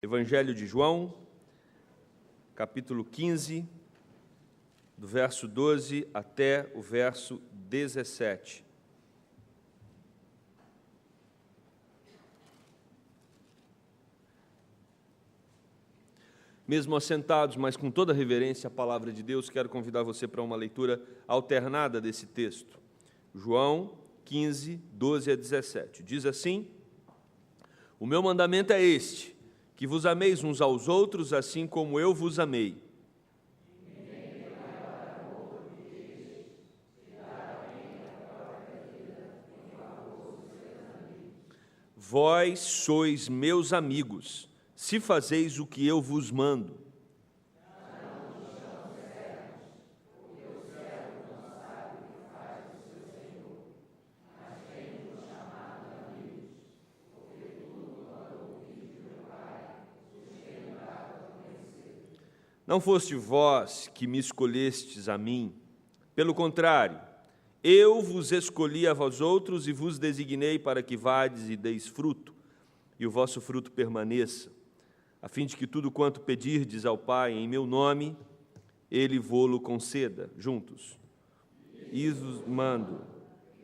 Evangelho de João, capítulo 15, do verso 12 até o verso 17. Mesmo assentados, mas com toda reverência à palavra de Deus, quero convidar você para uma leitura alternada desse texto. João 15, 12 a 17. Diz assim: O meu mandamento é este, que vos ameis uns aos outros, assim como eu vos amei. Vós sois meus amigos, se fazeis o que eu vos mando. Não foste vós que me escolhestes a mim, pelo contrário, eu vos escolhi a vós outros e vos designei para que vades e deis fruto, e o vosso fruto permaneça, a fim de que tudo quanto pedirdes ao Pai em meu nome, Ele vô-lo conceda, juntos. E vos mando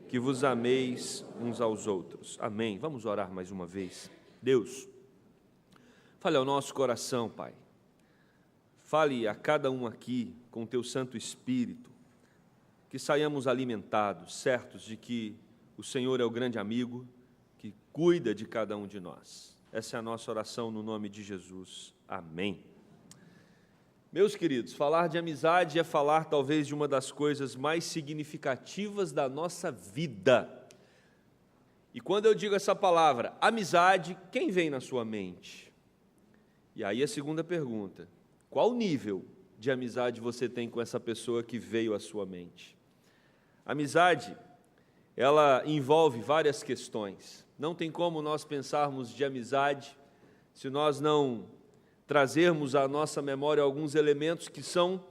que vos ameis uns aos outros. Amém. Vamos orar mais uma vez. Deus, fale ao nosso coração, Pai. Fale a cada um aqui com o Teu Santo Espírito, que saiamos alimentados, certos de que o Senhor é o grande amigo que cuida de cada um de nós. Essa é a nossa oração no nome de Jesus. Amém. Meus queridos, falar de amizade é falar talvez de uma das coisas mais significativas da nossa vida. E quando eu digo essa palavra, amizade, quem vem na sua mente? E aí a segunda pergunta: qual nível de amizade você tem com essa pessoa que veio à sua mente? Amizade, ela envolve várias questões. Não tem como nós pensarmos de amizade se nós não trazermos à nossa memória alguns elementos que são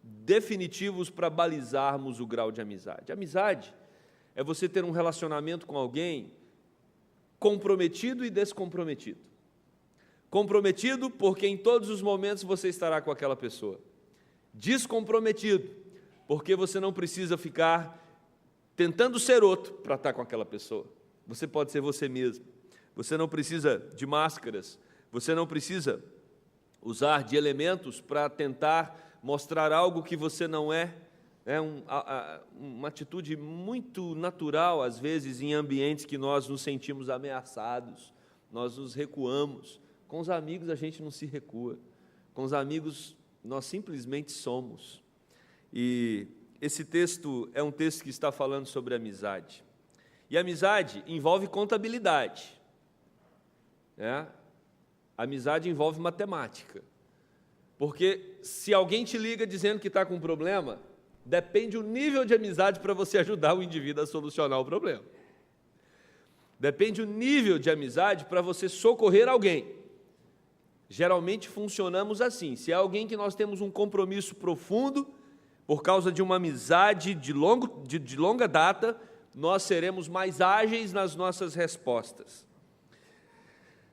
definitivos para balizarmos o grau de amizade. Amizade é você ter um relacionamento com alguém comprometido e descomprometido. Comprometido porque em todos os momentos você estará com aquela pessoa. Descomprometido porque você não precisa ficar tentando ser outro para estar com aquela pessoa. Você pode ser você mesmo. Você não precisa de máscaras. Você não precisa usar de elementos para tentar mostrar algo que você não é. É uma atitude muito natural, às vezes, em ambientes que nós nos sentimos ameaçados. Nós nos recuamos. Com os amigos a gente não se recua. Com os amigos nós simplesmente somos. E esse texto é um texto que está falando sobre amizade. E amizade envolve contabilidade. Amizade envolve matemática. Porque se alguém te liga dizendo que está com um problema, depende o nível de amizade para você ajudar o indivíduo a solucionar o problema. Depende o nível de amizade para você socorrer alguém. Geralmente funcionamos assim. Se é alguém que nós temos um compromisso profundo, por causa de uma amizade de longa data, nós seremos mais ágeis nas nossas respostas.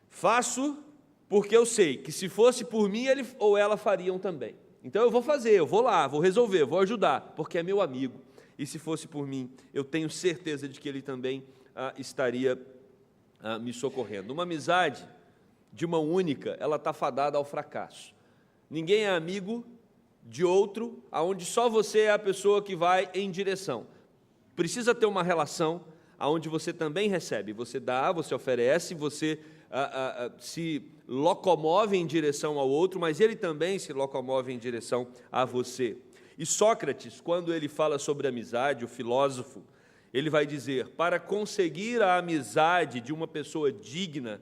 Faço porque eu sei que se fosse por mim, ele ou ela fariam também. Então eu vou fazer, eu vou lá, vou resolver, vou ajudar, porque é meu amigo. E se fosse por mim, eu tenho certeza de que ele também estaria me socorrendo. Uma amizade de mão única, ela está fadada ao fracasso. Ninguém é amigo de outro, aonde só você é a pessoa que vai em direção. Precisa ter uma relação aonde você também recebe. Você dá, você oferece, você se locomove em direção ao outro, mas ele também se locomove em direção a você. E Sócrates, quando ele fala sobre amizade, o filósofo, ele vai dizer: para conseguir a amizade de uma pessoa digna,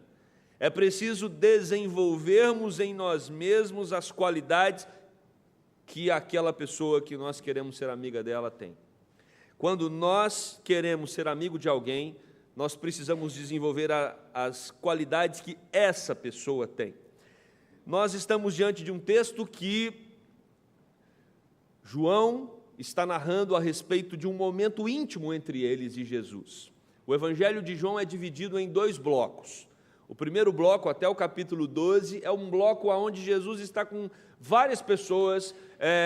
é preciso desenvolvermos em nós mesmos as qualidades que aquela pessoa que nós queremos ser amiga dela tem. Quando nós queremos ser amigo de alguém, nós precisamos desenvolver as qualidades que essa pessoa tem. Nós estamos diante de um texto que João está narrando a respeito de um momento íntimo entre eles e Jesus. O Evangelho de João é dividido em dois blocos. O primeiro bloco, até o capítulo 12, é um bloco onde Jesus está com várias pessoas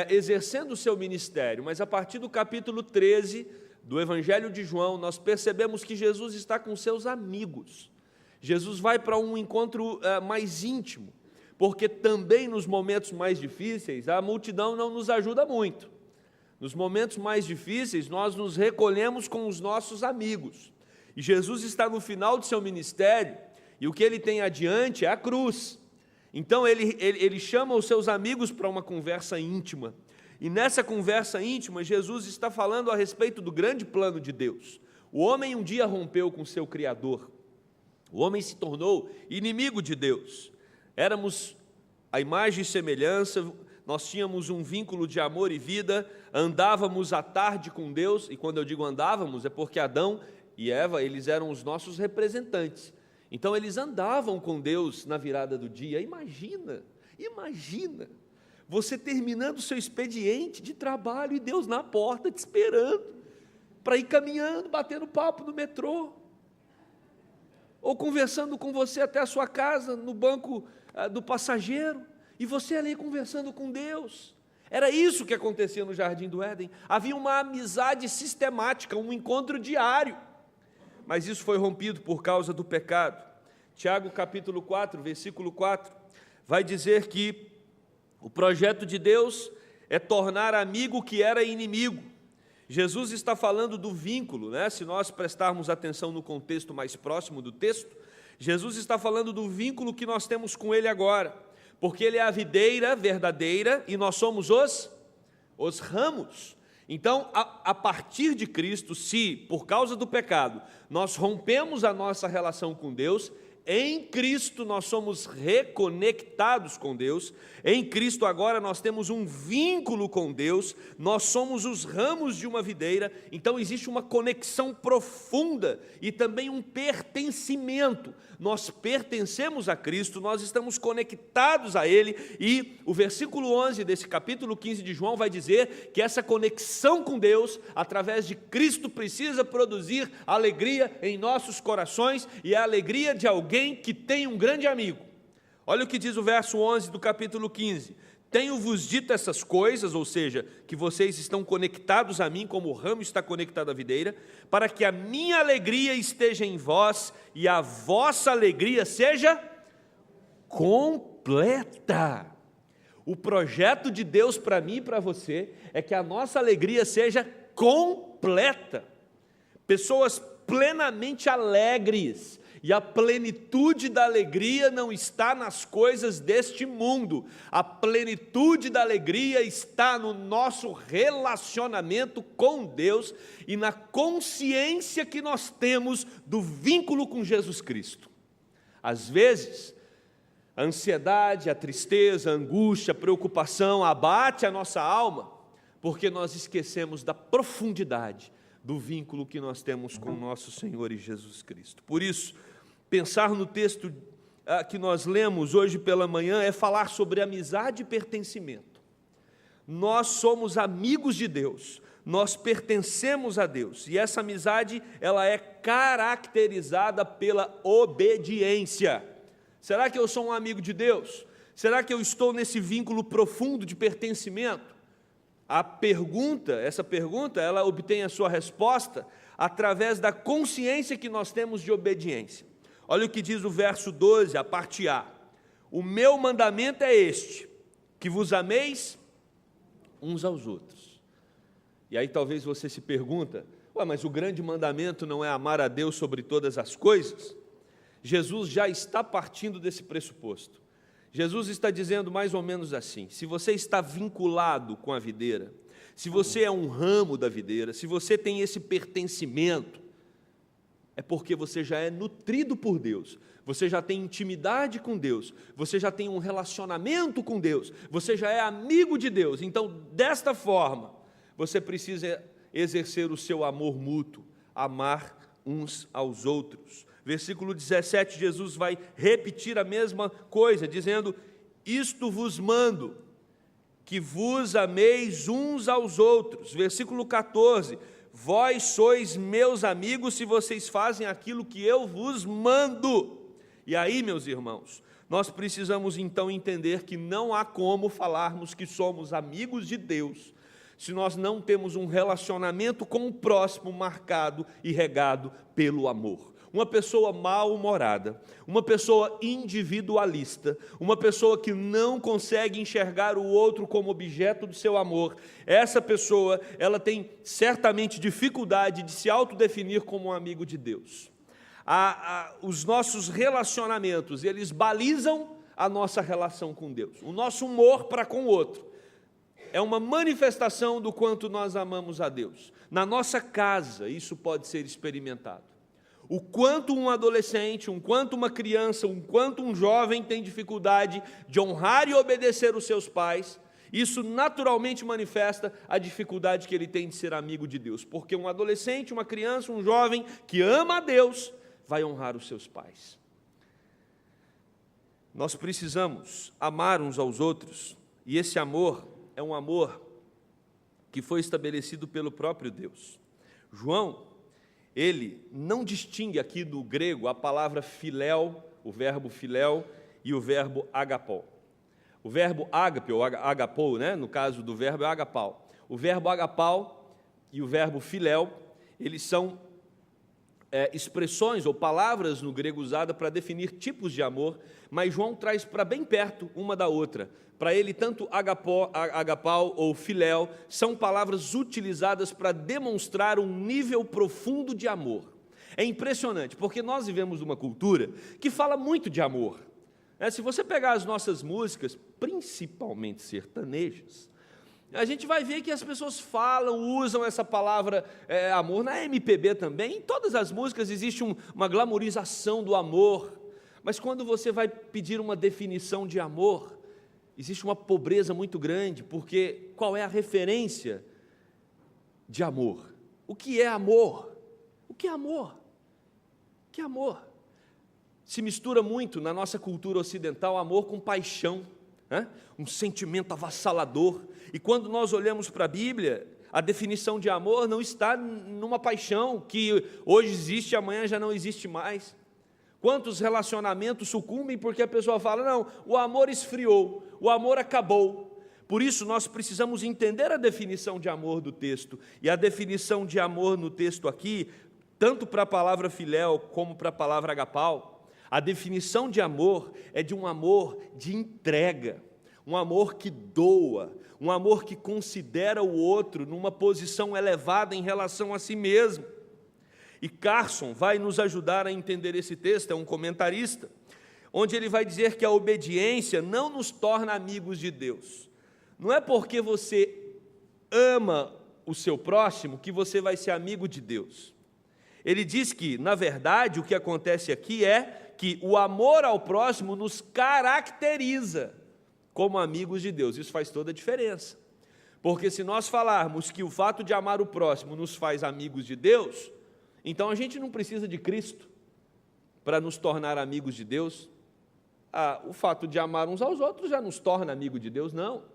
exercendo o seu ministério, mas a partir do capítulo 13 do Evangelho de João, nós percebemos que Jesus está com seus amigos. Jesus vai para um encontro mais íntimo, porque também nos momentos mais difíceis, a multidão não nos ajuda muito. Nos momentos mais difíceis, nós nos recolhemos com os nossos amigos. E Jesus está no final do seu ministério, e o que ele tem adiante é a cruz. Então ele chama os seus amigos para uma conversa íntima. E nessa conversa íntima, Jesus está falando a respeito do grande plano de Deus. O homem um dia rompeu com seu Criador. O homem se tornou inimigo de Deus. Éramos a imagem e semelhança, nós tínhamos um vínculo de amor e vida, andávamos à tarde com Deus, e quando eu digo andávamos, é porque Adão e Eva, eles eram os nossos representantes. Então eles andavam com Deus na virada do dia. Imagina, você terminando o seu expediente de trabalho e Deus na porta te esperando, para ir caminhando, batendo papo no metrô, ou conversando com você até a sua casa, no banco do passageiro, e você ali conversando com Deus. Era isso que acontecia no Jardim do Éden. Havia uma amizade sistemática, um encontro diário. Mas isso foi rompido por causa do pecado. Tiago capítulo 4, versículo 4, vai dizer que o projeto de Deus é tornar amigo o que era inimigo. Jesus está falando do vínculo, né? Se nós prestarmos atenção no contexto mais próximo do texto, Jesus está falando do vínculo que nós temos com Ele agora, porque Ele é a videira verdadeira e nós somos os ramos. Então, a partir de Cristo, se por causa do pecado nós rompemos a nossa relação com Deus, em Cristo nós somos reconectados com Deus, em Cristo agora nós temos um vínculo com Deus, nós somos os ramos de uma videira, então existe uma conexão profunda e também um pertencimento. Nós pertencemos a Cristo, nós estamos conectados a Ele, e o versículo 11 desse capítulo 15 de João vai dizer que essa conexão com Deus, através de Cristo, precisa produzir alegria em nossos corações, e a alegria de alguém que tem um grande amigo. Olha o que diz o verso 11 do capítulo 15: tenho-vos dito essas coisas, ou seja, que vocês estão conectados a mim, como o ramo está conectado à videira, para que a minha alegria esteja em vós e a vossa alegria seja completa. O projeto de Deus para mim e para você é que a nossa alegria seja completa. Pessoas plenamente alegres. E a plenitude da alegria não está nas coisas deste mundo. A plenitude da alegria está no nosso relacionamento com Deus e na consciência que nós temos do vínculo com Jesus Cristo. Às vezes, a ansiedade, a tristeza, a angústia, a preocupação abate a nossa alma, porque nós esquecemos da profundidade do vínculo que nós temos com o nosso Senhor e Jesus Cristo. Por isso, pensar no texto que nós lemos hoje pela manhã é falar sobre amizade e pertencimento. Nós somos amigos de Deus, nós pertencemos a Deus, e essa amizade ela é caracterizada pela obediência. Será que eu sou um amigo de Deus? Será que eu estou nesse vínculo profundo de pertencimento? Essa pergunta, ela obtém a sua resposta através da consciência que nós temos de obediência. Olha o que diz o verso 12, a parte A. O meu mandamento é este, que vos ameis uns aos outros. E aí talvez você se pergunta, mas o grande mandamento não é amar a Deus sobre todas as coisas? Jesus já está partindo desse pressuposto. Jesus está dizendo mais ou menos assim: se você está vinculado com a videira, se você é um ramo da videira, se você tem esse pertencimento, é porque você já é nutrido por Deus, você já tem intimidade com Deus, você já tem um relacionamento com Deus, você já é amigo de Deus. Então, desta forma, você precisa exercer o seu amor mútuo, amar uns aos outros. Versículo 17, Jesus vai repetir a mesma coisa, dizendo: isto vos mando, que vos ameis uns aos outros. Versículo 14, vós sois meus amigos se vocês fazem aquilo que eu vos mando. E aí, meus irmãos, nós precisamos então entender que não há como falarmos que somos amigos de Deus se nós não temos um relacionamento com o próximo marcado e regado pelo amor. Uma pessoa mal-humorada, uma pessoa individualista, uma pessoa que não consegue enxergar o outro como objeto do seu amor, essa pessoa, ela tem certamente dificuldade de se autodefinir como um amigo de Deus. Os nossos relacionamentos, eles balizam a nossa relação com Deus. O nosso humor para com o outro é uma manifestação do quanto nós amamos a Deus. Na nossa casa, isso pode ser experimentado. O quanto um adolescente, o quanto uma criança, o quanto um jovem tem dificuldade de honrar e obedecer os seus pais, isso naturalmente manifesta a dificuldade que ele tem de ser amigo de Deus. Porque um adolescente, uma criança, um jovem que ama a Deus, vai honrar os seus pais. Nós precisamos amar uns aos outros, e esse amor é um amor que foi estabelecido pelo próprio Deus. João, ele não distingue aqui do grego a palavra filéu, o verbo filéu, e o verbo agapó. O verbo ágape, ou agapou, né? No caso do verbo é agapau. O verbo agapau e o verbo filéu, eles são expressões ou palavras no grego usadas para definir tipos de amor, mas João traz para bem perto uma da outra. Para ele, tanto agapau ou filéu são palavras utilizadas para demonstrar um nível profundo de amor. É impressionante, porque nós vivemos uma cultura que fala muito de amor. Se você pegar as nossas músicas, principalmente sertanejas, a gente vai ver que as pessoas falam, usam essa palavra amor, na MPB também, em todas as músicas existe uma glamorização do amor, mas quando você vai pedir uma definição de amor, existe uma pobreza muito grande, porque qual é a referência de amor? O que é amor? O que é amor? O que é amor? Se mistura muito na nossa cultura ocidental amor com paixão, um sentimento avassalador. E quando nós olhamos para a Bíblia, a definição de amor não está numa paixão que hoje existe e amanhã já não existe mais. Quantos relacionamentos sucumbem porque a pessoa fala, não, o amor esfriou, o amor acabou. Por isso nós precisamos entender a definição de amor do texto. E a definição de amor no texto aqui, tanto para a palavra filéu como para a palavra agapau, a definição de amor é de um amor de entrega, um amor que doa, um amor que considera o outro numa posição elevada em relação a si mesmo. E Carson vai nos ajudar a entender esse texto, é um comentarista, onde ele vai dizer que a obediência não nos torna amigos de Deus. Não é porque você ama o seu próximo que você vai ser amigo de Deus. Ele diz que, na verdade, o que acontece aqui é que o amor ao próximo nos caracteriza como amigos de Deus. Isso faz toda a diferença. Porque se nós falarmos que o fato de amar o próximo nos faz amigos de Deus, então a gente não precisa de Cristo para nos tornar amigos de Deus. O fato de amar uns aos outros já nos torna amigo de Deus, não.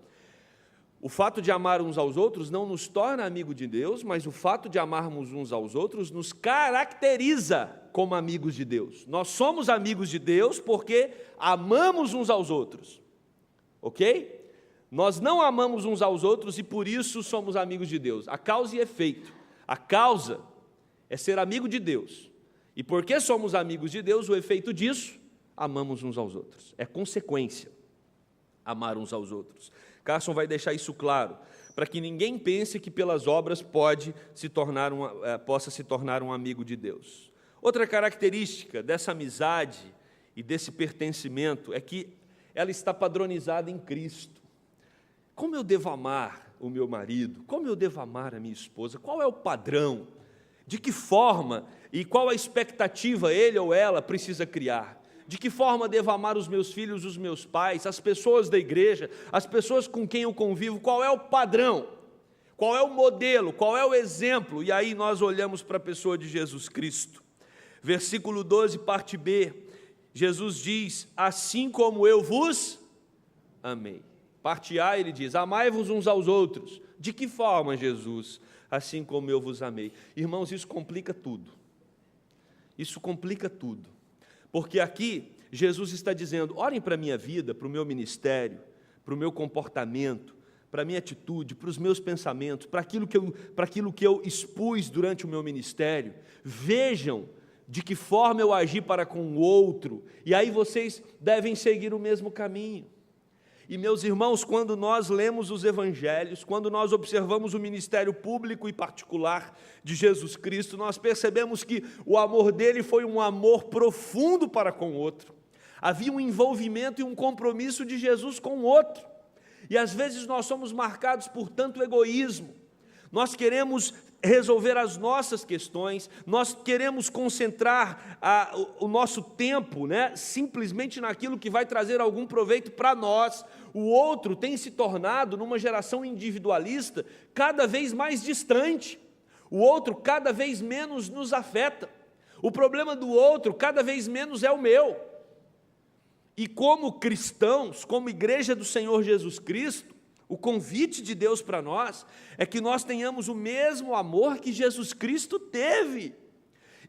O fato de amar uns aos outros não nos torna amigo de Deus, mas o fato de amarmos uns aos outros nos caracteriza como amigos de Deus. Nós somos amigos de Deus porque amamos uns aos outros, ok? Nós não amamos uns aos outros e por isso somos amigos de Deus. A causa e efeito. A causa é ser amigo de Deus. E porque somos amigos de Deus, o efeito disso, amamos uns aos outros. É consequência, amar uns aos outros. Carson vai deixar isso claro, para que ninguém pense que pelas obras possa se tornar um amigo de Deus. Outra característica dessa amizade e desse pertencimento é que ela está padronizada em Cristo. Como eu devo amar o meu marido? Como eu devo amar a minha esposa? Qual é o padrão? De que forma e qual a expectativa ele ou ela precisa criar? De que forma devo amar os meus filhos, os meus pais, as pessoas da igreja, as pessoas com quem eu convivo? Qual é o padrão? Qual é o modelo? Qual é o exemplo? E aí nós olhamos para a pessoa de Jesus Cristo. Versículo 12, parte B, Jesus diz, assim como eu vos amei. Parte A, ele diz, amai-vos uns aos outros. De que forma, Jesus? Assim como eu vos amei. Irmãos, isso complica tudo. Isso complica tudo. Porque aqui Jesus está dizendo: olhem para a minha vida, para o meu ministério, para o meu comportamento, para a minha atitude, para os meus pensamentos, para aquilo que eu expus durante o meu ministério. Vejam de que forma eu agi para com o outro, e aí vocês devem seguir o mesmo caminho. E, meus irmãos, quando nós lemos os evangelhos, quando nós observamos o ministério público e particular de Jesus Cristo, nós percebemos que o amor dele foi um amor profundo para com o outro. Havia um envolvimento e um compromisso de Jesus com o outro. E às vezes nós somos marcados por tanto egoísmo. Nós queremos resolver as nossas questões, nós queremos concentrar o nosso tempo, simplesmente naquilo que vai trazer algum proveito para nós. O outro tem se tornado, numa geração individualista, cada vez mais distante. O outro cada vez menos nos afeta. O problema do outro cada vez menos é o meu. E como cristãos, como igreja do Senhor Jesus Cristo, o convite de Deus para nós é que nós tenhamos o mesmo amor que Jesus Cristo teve.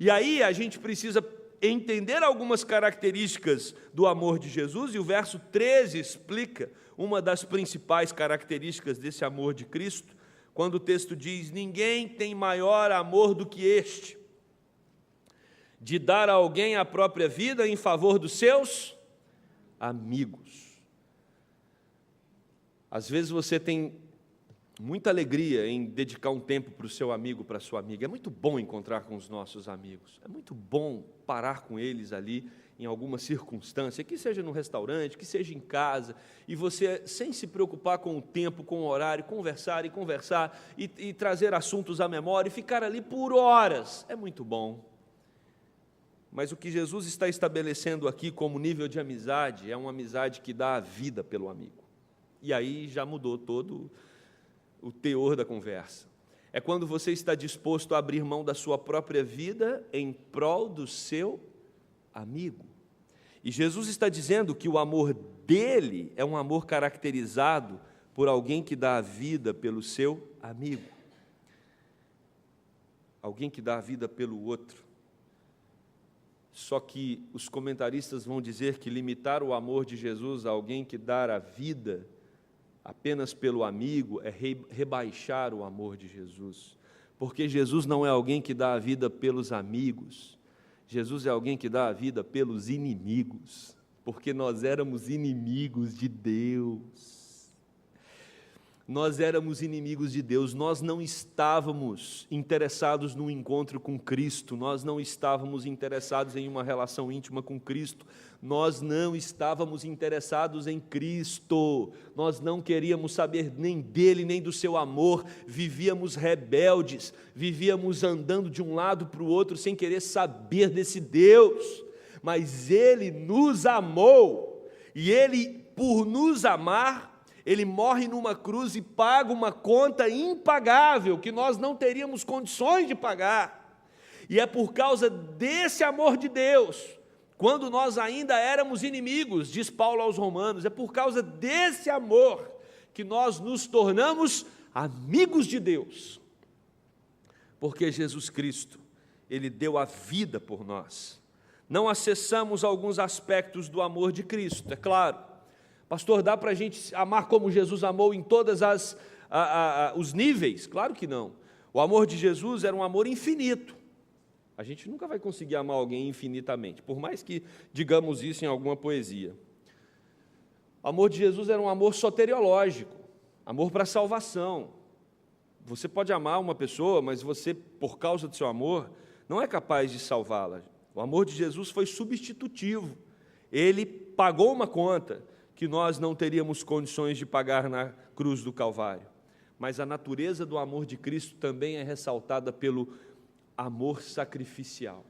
E aí a gente precisa entender algumas características do amor de Jesus, e o verso 13 explica uma das principais características desse amor de Cristo, quando o texto diz: ninguém tem maior amor do que este, de dar a alguém a própria vida em favor dos seus amigos. Às vezes você tem muita alegria em dedicar um tempo para o seu amigo, para a sua amiga. É muito bom encontrar com os nossos amigos. É muito bom parar com eles ali em alguma circunstância, que seja no restaurante, que seja em casa, e você, sem se preocupar com o tempo, com o horário, conversar e trazer assuntos à memória e ficar ali por horas. É muito bom. Mas o que Jesus está estabelecendo aqui como nível de amizade é uma amizade que dá a vida pelo amigo. E aí já mudou todo o teor da conversa. É quando você está disposto a abrir mão da sua própria vida em prol do seu amigo. E Jesus está dizendo que o amor dele é um amor caracterizado por alguém que dá a vida pelo seu amigo. Alguém que dá a vida pelo outro. Só que os comentaristas vão dizer que limitar o amor de Jesus a alguém que dá a vida apenas pelo amigo é rebaixar o amor de Jesus, porque Jesus não é alguém que dá a vida pelos amigos, Jesus é alguém que dá a vida pelos inimigos, porque nós éramos inimigos de Deus. Nós éramos inimigos de Deus, nós não estávamos interessados no encontro com Cristo, nós não estávamos interessados em uma relação íntima com Cristo, nós não estávamos interessados em Cristo, nós não queríamos saber nem dele, nem do seu amor, vivíamos rebeldes, vivíamos andando de um lado para o outro sem querer saber desse Deus, mas Ele nos amou, e Ele, por nos amar, Ele morre numa cruz e paga uma conta impagável, que nós não teríamos condições de pagar. E é por causa desse amor de Deus, quando nós ainda éramos inimigos, diz Paulo aos Romanos, é por causa desse amor que nós nos tornamos amigos de Deus. Porque Jesus Cristo, Ele deu a vida por nós. Não acessamos alguns aspectos do amor de Cristo, é claro. Pastor, dá para a gente amar como Jesus amou em todos os níveis? Claro que não. O amor de Jesus era um amor infinito. A gente nunca vai conseguir amar alguém infinitamente, por mais que digamos isso em alguma poesia. O amor de Jesus era um amor soteriológico, amor para a salvação. Você pode amar uma pessoa, mas você, por causa do seu amor, não é capaz de salvá-la. O amor de Jesus foi substitutivo. Ele pagou uma conta que nós não teríamos condições de pagar na cruz do Calvário. Mas a natureza do amor de Cristo também é ressaltada pelo amor sacrificial.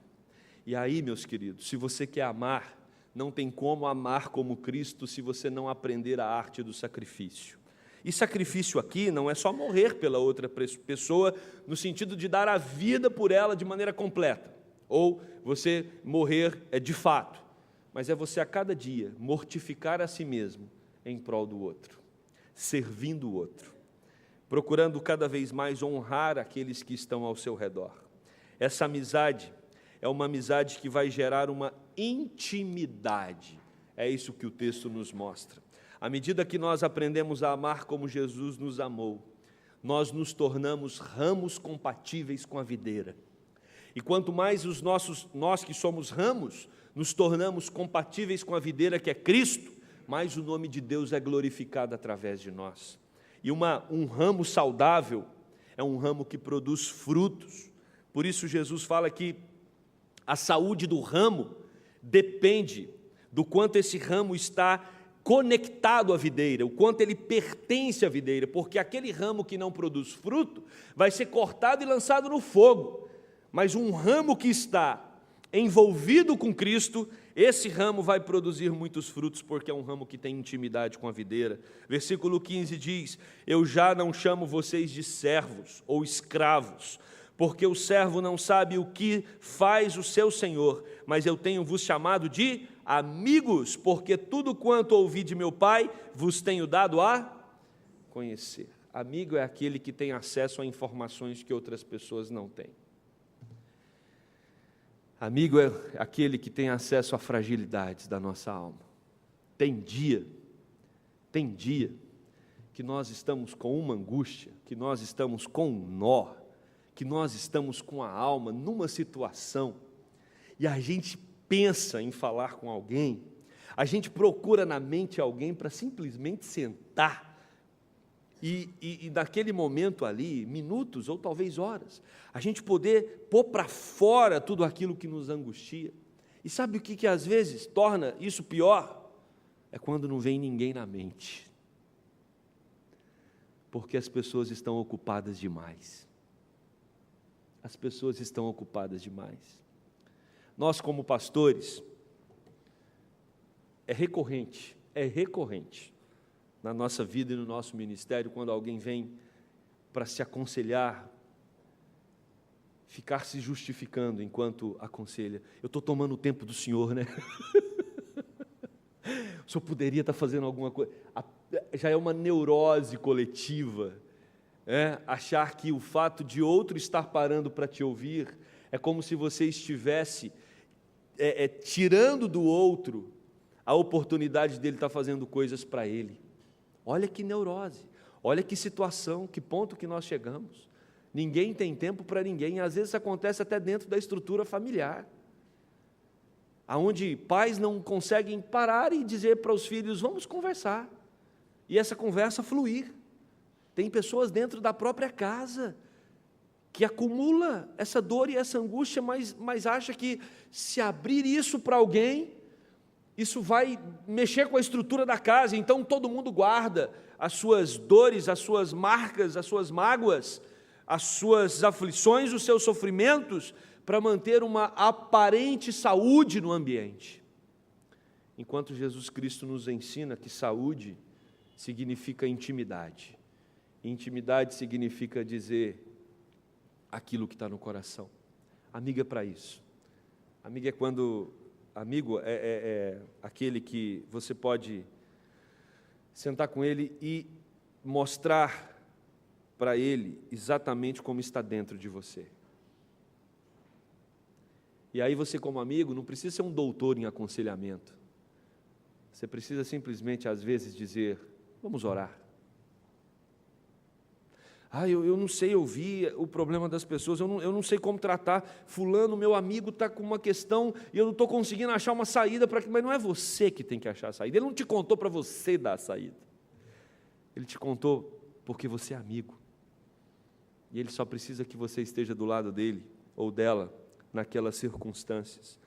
E aí, meus queridos, se você quer amar, não tem como amar como Cristo se você não aprender a arte do sacrifício. E sacrifício aqui não é só morrer pela outra pessoa, no sentido de dar a vida por ela de maneira completa, ou você morrer de fato, mas é você a cada dia mortificar a si mesmo em prol do outro, servindo o outro, procurando cada vez mais honrar aqueles que estão ao seu redor. Essa amizade é uma amizade que vai gerar uma intimidade. É isso que o texto nos mostra. À medida que nós aprendemos a amar como Jesus nos amou, nós nos tornamos ramos compatíveis com a videira. E quanto mais nós que somos ramos, nos tornamos compatíveis com a videira que é Cristo, mais o nome de Deus é glorificado através de nós. E um ramo saudável é um ramo que produz frutos. Por isso Jesus fala que a saúde do ramo depende do quanto esse ramo está conectado à videira, o quanto ele pertence à videira, porque aquele ramo que não produz fruto vai ser cortado e lançado no fogo. Mas um ramo que está envolvido com Cristo, esse ramo vai produzir muitos frutos, porque é um ramo que tem intimidade com a videira. Versículo 15 diz: eu já não chamo vocês de servos ou escravos, porque o servo não sabe o que faz o seu senhor, mas eu tenho vos chamado de amigos, porque tudo quanto ouvi de meu Pai, vos tenho dado a conhecer. Amigo é aquele que tem acesso a informações que outras pessoas não têm. Amigo é aquele que tem acesso a fragilidades da nossa alma. Tem dia que nós estamos com uma angústia, que nós estamos com um nó, que nós estamos com a alma numa situação, e a gente pensa em falar com alguém, a gente procura na mente alguém para simplesmente sentar, e naquele momento ali, minutos ou talvez horas, a gente poder pôr para fora tudo aquilo que nos angustia. E sabe o que às vezes torna isso pior? É quando não vem ninguém na mente, porque as pessoas estão ocupadas demais. As pessoas estão ocupadas demais. Nós, como pastores, é recorrente na nossa vida e no nosso ministério, quando alguém vem para se aconselhar, ficar se justificando enquanto aconselha. Eu estou tomando o tempo do senhor, né? O senhor poderia estar fazendo alguma coisa. Já é uma neurose coletiva, achar que o fato de outro estar parando para te ouvir é como se você estivesse tirando do outro a oportunidade dele estar fazendo coisas para ele. Olha que neurose, olha que situação, que ponto que nós chegamos. Ninguém tem tempo para ninguém, às vezes acontece até dentro da estrutura familiar, aonde pais não conseguem parar e dizer para os filhos: vamos conversar, e essa conversa fluir. Tem pessoas dentro da própria casa que acumula essa dor e essa angústia, mas acha que se abrir isso para alguém, isso vai mexer com a estrutura da casa, então todo mundo guarda as suas dores, as suas marcas, as suas mágoas, as suas aflições, os seus sofrimentos, para manter uma aparente saúde no ambiente. Enquanto Jesus Cristo nos ensina que saúde significa intimidade. Intimidade significa dizer aquilo que está no coração. Amigo é para isso. Amigo é aquele que você pode sentar com ele e mostrar para ele exatamente como está dentro de você. E aí você, como amigo, não precisa ser um doutor em aconselhamento. Você precisa simplesmente, às vezes, dizer: vamos orar. Eu não sei ouvir o problema das pessoas, eu não sei como tratar. Fulano, meu amigo, está com uma questão e eu não estou conseguindo achar uma saída para que. Mas não é você que tem que achar a saída. Ele não te contou para você dar a saída. Ele te contou porque você é amigo. E ele só precisa que você esteja do lado dele ou dela naquelas circunstâncias.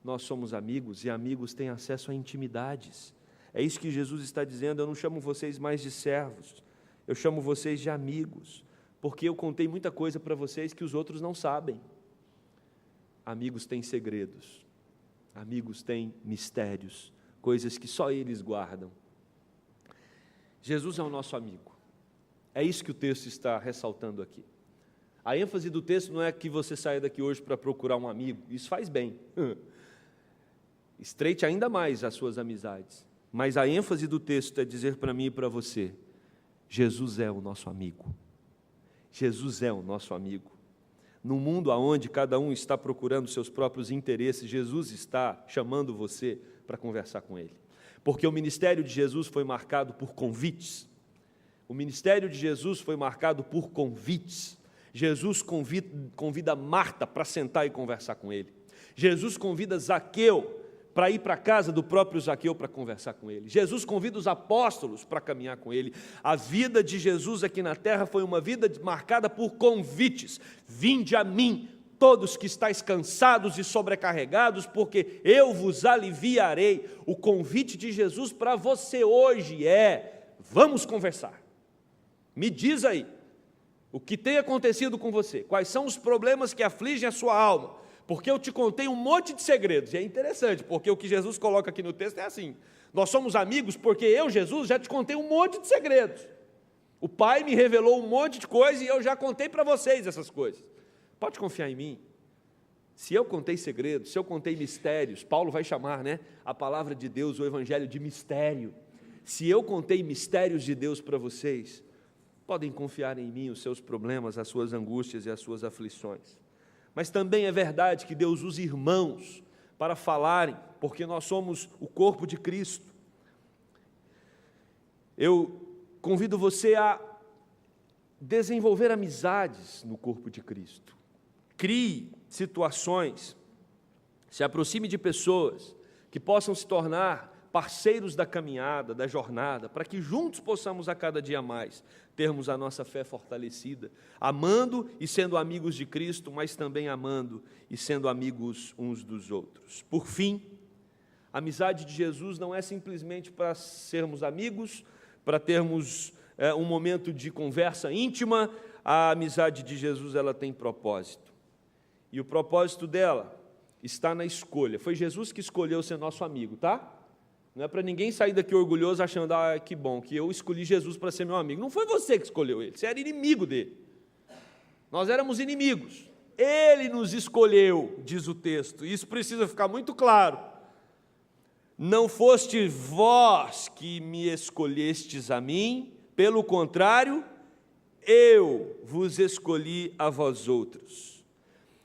Nós somos amigos e amigos têm acesso a intimidades. É isso que Jesus está dizendo: eu não chamo vocês mais de servos, eu chamo vocês de amigos, porque eu contei muita coisa para vocês que os outros não sabem. Amigos têm segredos, amigos têm mistérios, coisas que só eles guardam. Jesus é o nosso amigo. É isso que o texto está ressaltando aqui. A ênfase do texto não é que você saia daqui hoje para procurar um amigo, isso faz bem. Estreite ainda mais as suas amizades. Mas a ênfase do texto é dizer para mim e para você: Jesus é o nosso amigo. Jesus é o nosso amigo. num mundo onde cada um está procurando seus próprios interesses, Jesus está chamando você para conversar com Ele. Porque o ministério de Jesus foi marcado por convites. O ministério de Jesus foi marcado por convites. Jesus convida Marta para sentar e conversar com Ele. Jesus convida Zaqueu para ir para a casa do próprio Zaqueu para conversar com Ele. Jesus convida os apóstolos para caminhar com Ele. A vida de Jesus aqui na terra foi uma vida marcada por convites. Vinde a mim, todos que estáis cansados e sobrecarregados, porque eu vos aliviarei. O convite de Jesus para você hoje é: vamos conversar. Me diz aí, o que tem acontecido com você? Quais são os problemas que afligem a sua alma? Porque eu te contei um monte de segredos, e é interessante, porque o que Jesus coloca aqui no texto é assim: nós somos amigos porque eu, Jesus, já te contei um monte de segredos. O Pai me revelou um monte de coisas e eu já contei para vocês essas coisas. Pode confiar em mim. Se eu contei segredos, se eu contei mistérios, Paulo vai chamar, a palavra de Deus, o Evangelho, de mistério. Se eu contei mistérios de Deus para vocês, podem confiar em mim os seus problemas, as suas angústias e as suas aflições. Mas também é verdade que Deus usa irmãos para falarem, porque nós somos o corpo de Cristo. Eu convido você a desenvolver amizades no corpo de Cristo. Crie situações, se aproxime de pessoas que possam se tornar parceiros da caminhada, da jornada, para que juntos possamos a cada dia mais termos a nossa fé fortalecida, amando e sendo amigos de Cristo, mas também amando e sendo amigos uns dos outros. Por fim, a amizade de Jesus não é simplesmente para sermos amigos, para termos um momento de conversa íntima. A amizade de Jesus, ela tem propósito. E o propósito dela está na escolha. Foi Jesus que escolheu ser nosso amigo, tá? Não é para ninguém sair daqui orgulhoso achando: que bom, que eu escolhi Jesus para ser meu amigo. Não foi você que escolheu Ele, você era inimigo dele. Nós éramos inimigos. Ele nos escolheu, diz o texto. Isso precisa ficar muito claro. Não foste vós que me escolhestes a mim, pelo contrário, eu vos escolhi a vós outros.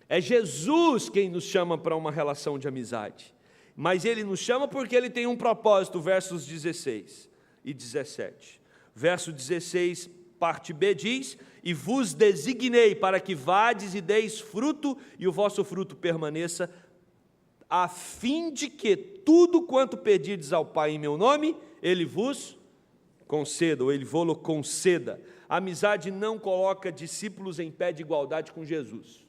É Jesus quem nos chama para uma relação de amizade. Mas Ele nos chama porque Ele tem um propósito, versos 16 e 17. Verso 16, parte B, diz: e vos designei para que vades e deis fruto, e o vosso fruto permaneça, a fim de que tudo quanto pedirdes ao Pai em meu nome, Ele vos conceda, ou Ele vô-lo conceda. A amizade não coloca discípulos em pé de igualdade com Jesus.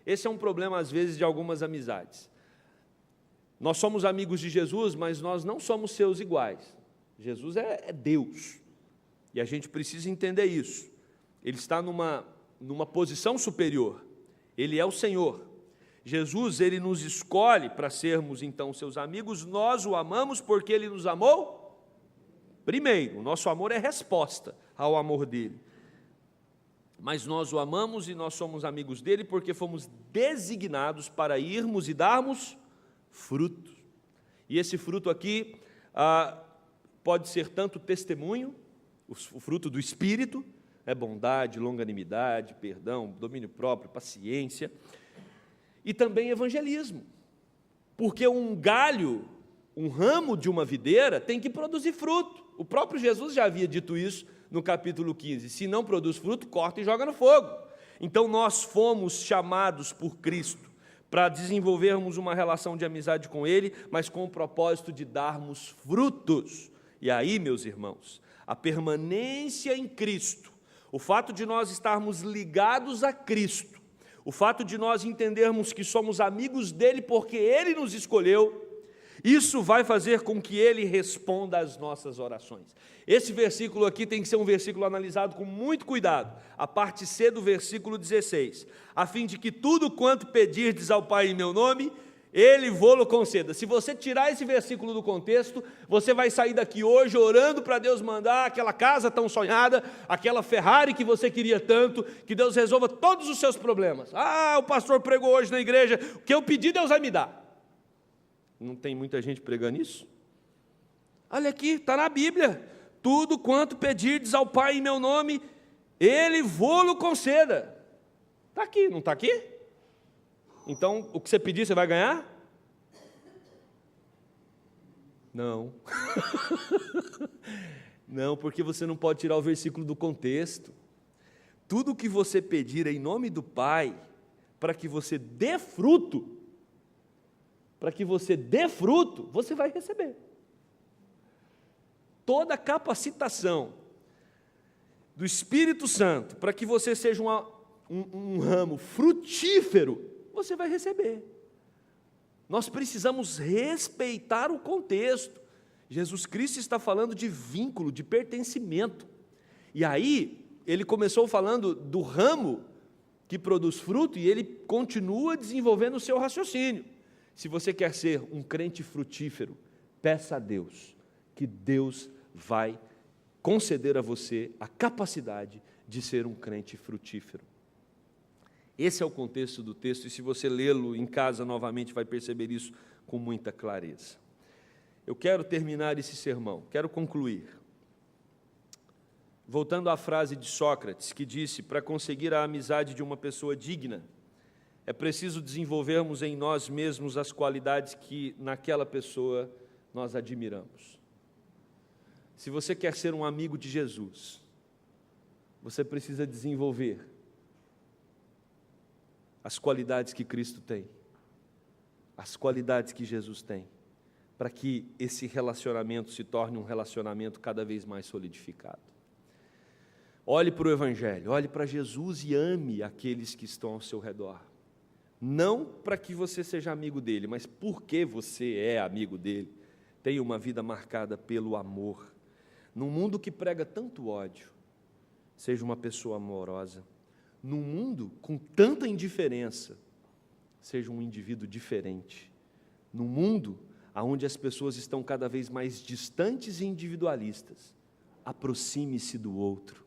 Esse é um problema, às vezes, de algumas amizades. Nós somos amigos de Jesus, mas nós não somos seus iguais. Jesus é Deus, e a gente precisa entender isso. Ele está numa posição superior, Ele é o Senhor. Jesus, Ele nos escolhe para sermos, então, seus amigos. Nós o amamos porque Ele nos amou primeiro. O nosso amor é resposta ao amor dEle. Mas nós o amamos e nós somos amigos dEle porque fomos designados para irmos e darmos fruto. E esse fruto aqui pode ser tanto testemunho, o fruto do Espírito, bondade, longanimidade, perdão, domínio próprio, paciência, e também evangelismo. Porque um galho, um ramo de uma videira tem que produzir fruto. O próprio Jesus já havia dito isso no capítulo 15. Se não produz fruto, corta e joga no fogo. Então nós fomos chamados por Cristo para desenvolvermos uma relação de amizade com Ele, mas com o propósito de darmos frutos. E aí, meus irmãos, a permanência em Cristo, o fato de nós estarmos ligados a Cristo, o fato de nós entendermos que somos amigos dEle porque Ele nos escolheu, isso vai fazer com que Ele responda às nossas orações. Esse versículo aqui tem que ser um versículo analisado com muito cuidado, a parte C do versículo 16, a fim de que tudo quanto pedirdes ao Pai em meu nome, Ele vô-lo conceda. Se você tirar esse versículo do contexto, você vai sair daqui hoje orando para Deus mandar aquela casa tão sonhada, aquela Ferrari que você queria tanto, que Deus resolva todos os seus problemas. O pastor pregou hoje na igreja, o que eu pedi Deus vai me dar. Não tem muita gente pregando isso? Olha aqui, está na Bíblia. Tudo quanto pedirdes ao Pai em meu nome, Ele vô-lo conceda. Está aqui, não está aqui? Então, o que você pedir, você vai ganhar? Não. Não, porque você não pode tirar o versículo do contexto. Tudo que você pedir em nome do Pai, para que você dê fruto, você vai receber. Toda capacitação do Espírito Santo, para que você seja um ramo frutífero, você vai receber. Nós precisamos respeitar o contexto. Jesus Cristo está falando de vínculo, de pertencimento. E aí, ele começou falando do ramo que produz fruto e ele continua desenvolvendo o seu raciocínio. Se você quer ser um crente frutífero, peça a Deus, que Deus vai conceder a você a capacidade de ser um crente frutífero. Esse é o contexto do texto, e se você lê-lo em casa novamente, vai perceber isso com muita clareza. Eu quero terminar esse sermão, quero concluir. Voltando à frase de Sócrates, que disse: para conseguir a amizade de uma pessoa digna, é preciso desenvolvermos em nós mesmos as qualidades que naquela pessoa nós admiramos. Se você quer ser um amigo de Jesus, você precisa desenvolver as qualidades que Cristo tem, as qualidades que Jesus tem, para que esse relacionamento se torne um relacionamento cada vez mais solidificado. Olhe para o Evangelho, olhe para Jesus e ame aqueles que estão ao seu redor. Não para que você seja amigo dele, mas porque você é amigo dele. Tenha uma vida marcada pelo amor. Num mundo que prega tanto ódio, seja uma pessoa amorosa. Num mundo com tanta indiferença, seja um indivíduo diferente. Num mundo onde as pessoas estão cada vez mais distantes e individualistas, aproxime-se do outro.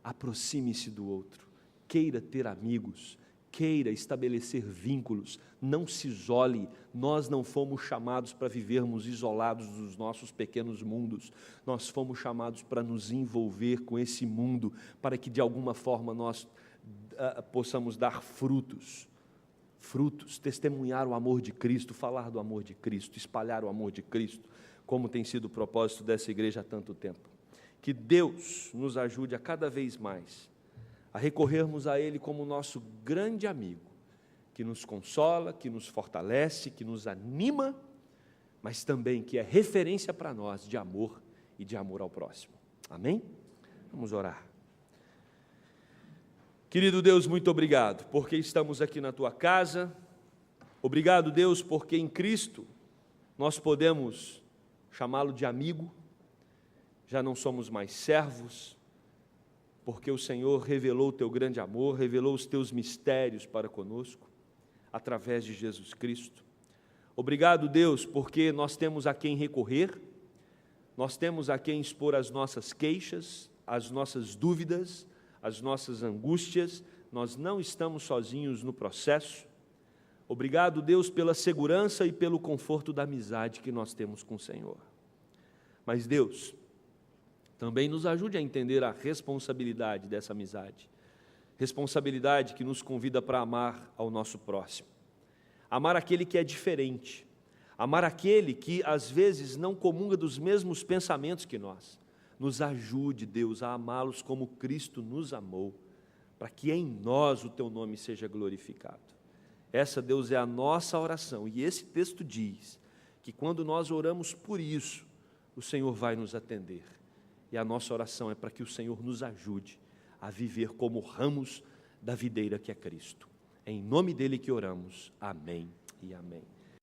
Aproxime-se do outro. Queira ter amigos, queira estabelecer vínculos, não se isole. Nós não fomos chamados para vivermos isolados dos nossos pequenos mundos, nós fomos chamados para nos envolver com esse mundo, para que de alguma forma nós possamos dar frutos, testemunhar o amor de Cristo, falar do amor de Cristo, espalhar o amor de Cristo, como tem sido o propósito dessa igreja há tanto tempo. Que Deus nos ajude a cada vez mais a recorrermos a Ele como nosso grande amigo, que nos consola, que nos fortalece, que nos anima, mas também que é referência para nós de amor e de amor ao próximo. Amém? Vamos orar. Querido Deus, muito obrigado, porque estamos aqui na Tua casa. Obrigado, Deus, porque em Cristo nós podemos chamá-lo de amigo. Já não somos mais servos, porque o Senhor revelou o Teu grande amor, revelou os Teus mistérios para conosco, através de Jesus Cristo. Obrigado, Deus, porque nós temos a quem recorrer, nós temos a quem expor as nossas queixas, as nossas dúvidas, as nossas angústias. Nós não estamos sozinhos no processo. Obrigado, Deus, pela segurança e pelo conforto da amizade que nós temos com o Senhor. Mas, Deus, também nos ajude a entender a responsabilidade dessa amizade. Responsabilidade que nos convida para amar ao nosso próximo. Amar aquele que é diferente. Amar aquele que, às vezes, não comunga dos mesmos pensamentos que nós. Nos ajude, Deus, a amá-los como Cristo nos amou, para que em nós o Teu nome seja glorificado. Essa, Deus, é a nossa oração, e esse texto diz que quando nós oramos por isso, o Senhor vai nos atender. E a nossa oração é para que o Senhor nos ajude a viver como ramos da videira que é Cristo. É em nome dele que oramos. Amém e amém.